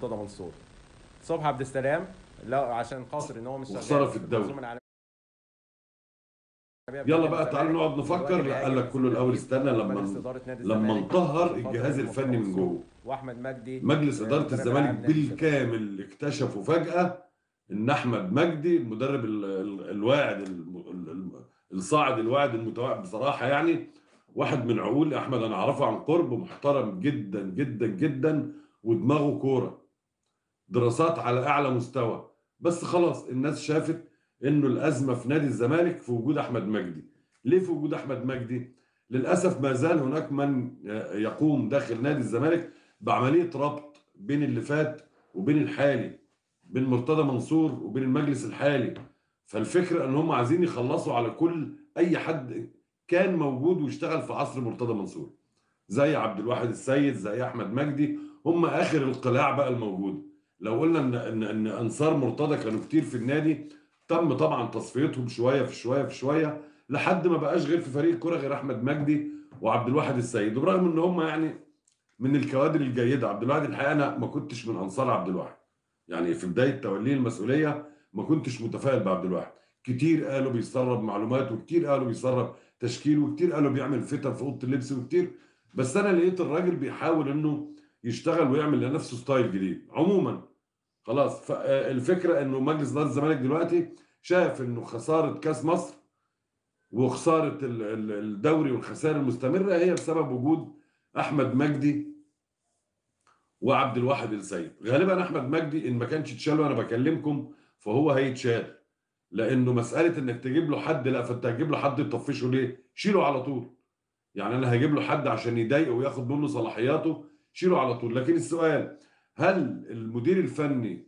مرتضى منصور. صبحي عبد السلام لا عشان خاطر ان هو مش وخساره شغال في في المنظومه الدوري. العالميه بتاعت يلا نادي بقى تعالوا الزمالك، نقعد نفكر. ودلوقتي لا، قال بيهاجم لك كله الاول التدريب استنى ومجلس اداره نادي لما الزمالك نطهر عشان خاطر الجهاز ان مرتضى الفني من منصور جوه. واحمد مجدي مجلس اداره مدرب الزمالك العام نادي الشباب. بالكامل اكتشفوا فجاه ان احمد مجدي المدرب الواعد الصاعد الواعد المتواعد بصراحه يعني، واحد من عقول احمد، انا اعرفه عن قرب، محترم جدا جدا جدا، ودماغه كوره، دراسات على اعلى مستوى. بس خلاص الناس شافت انه الازمه في نادي الزمالك في وجود احمد مجدي. ليه في وجود احمد مجدي؟ للاسف ما زال هناك من يقوم داخل نادي الزمالك بعمليه ربط بين اللي فات وبين الحالي، بين مرتضى منصور وبين المجلس الحالي. فالفكره ان هم عايزين يخلصوا على كل اي حد كان موجود واشتغل في عصر مرتضى منصور، زي عبد الواحد السيد، زي احمد مجدي. هم اخر القلاع بقى الموجوده. لو قلنا ان انصار مرتضى كانوا كتير في النادي، تم طبعا تصفيتهم شويه في شويه في شويه لحد ما بقاش غير في فريق الكوره غير احمد مجدي وعبد الواحد السيد. وبرغم ان هم يعني من الكوادر الجيده، عبد الواحد الحقيقه انا ما كنتش من انصار عبد الواحد، يعني في بدايه توليه المسؤوليه ما كنتش متفائل بعبد الواحد. كتير قالوا بيسرب معلومات، وكتير قالوا بيسرب تشكيل، وكتير قالوا بيعمل فتن في اوضه اللبس، وكتير. بس انا لقيت الراجل بيحاول انه يشتغل ويعمل لنفسه ستايل جديد عموما. خلاص، فالفكره انه مجلس اداره الزمالك دلوقتي شاف انه خساره كاس مصر وخساره الدوري والخسائر المستمره هي بسبب وجود احمد مجدي وعبد الواحد السيد. غالبا احمد مجدي ان ما كانش اتشال وانا بكلمكم فهو هيتشال، لانه مساله انك تجيب له حد، لا، فانت هتجيب له حد تطفشه ليه؟ شيله على طول. يعني انا هجيب له حد عشان يضايقه وياخد منه صلاحياته، شيله على طول. لكن السؤال، هل المدير الفني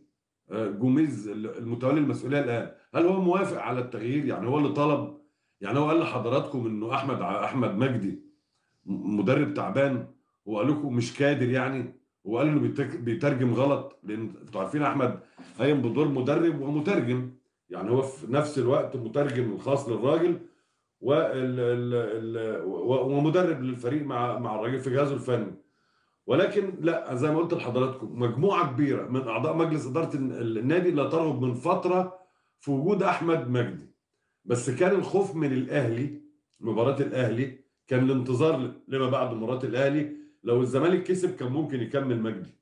جوميز المتولي المسؤوليه الان، هل هو موافق على التغيير؟ يعني هو اللي طلب؟ يعني هو قال لحضراتكم انه احمد مجدي مدرب تعبان؟ هو قال لكم مش قادر يعني؟ هو قال انه بيترجم غلط؟ لان انتوا عارفين احمد قايم بدور مدرب ومترجم، يعني هو في نفس الوقت مترجم الخاص للراجل ومدرب للفريق مع الراجل في جهازه الفني. ولكن لا، زي ما قلت لحضراتكم مجموعه كبيره من اعضاء مجلس اداره النادي لا ترغب من فتره في وجود احمد مجدي. بس كان الخوف من الاهلي، مباراه الاهلي، كان الانتظار لما بعد مباراه الاهلي. لو الزمالك كسب كان ممكن يكمل مجدي،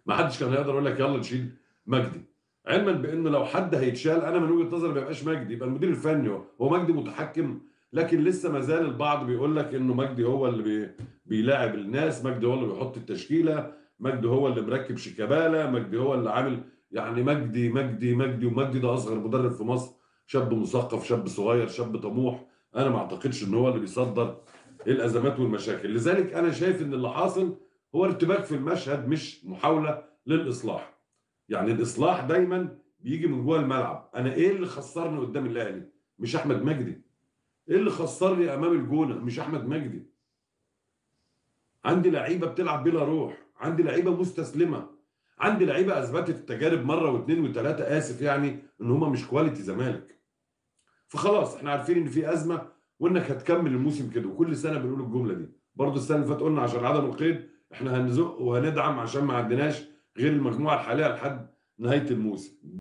ما حدش كان هيقدر يقول لك يلا نشيل مجدي، علما بانه لو حد هيتشال انا من وجهه نظري ما يبقاش مجدي، يبقى المدير الفني. هو مجدي متحكم، لكن لسه ما زال البعض بيقول لك انه مجدي هو اللي بيلاعب الناس، مجدي هو اللي بيحط التشكيله، مجدي هو اللي مركب شيكابالا، مجدي هو اللي عامل. يعني مجدي مجدي مجدي، ومجدي ده اصغر مدرب في مصر، شاب مثقف، شاب صغير، شاب طموح. انا ما اعتقدش ان هو اللي بيصدر الازمات والمشاكل. لذلك انا شايف ان اللي حاصل هو ارتباك في المشهد، مش محاوله للاصلاح. يعني الاصلاح دايما بيجي من جوه الملعب. انا ايه اللي خسرني قدام الاهلي؟ مش احمد مجدي. ايه اللي خسرني امام الجونه؟ مش احمد مجدي. عندي لعيبه بتلعب بلا روح، عندي لعيبه مستسلمه، عندي لعيبه اثبتت التجارب مره واثنين وثلاثه، اسف يعني، ان هم مش كواليتي زمالك. فخلاص احنا عارفين ان في ازمه، وانك هتكمل الموسم كده، وكل سنه بنقول الجمله دي. برضه السنه اللي فاتت قلنا عشان عدم القيد احنا هنزق وهندعم عشان ما عندناش غير المجموعه الحاليه لحد نهايه الموسم.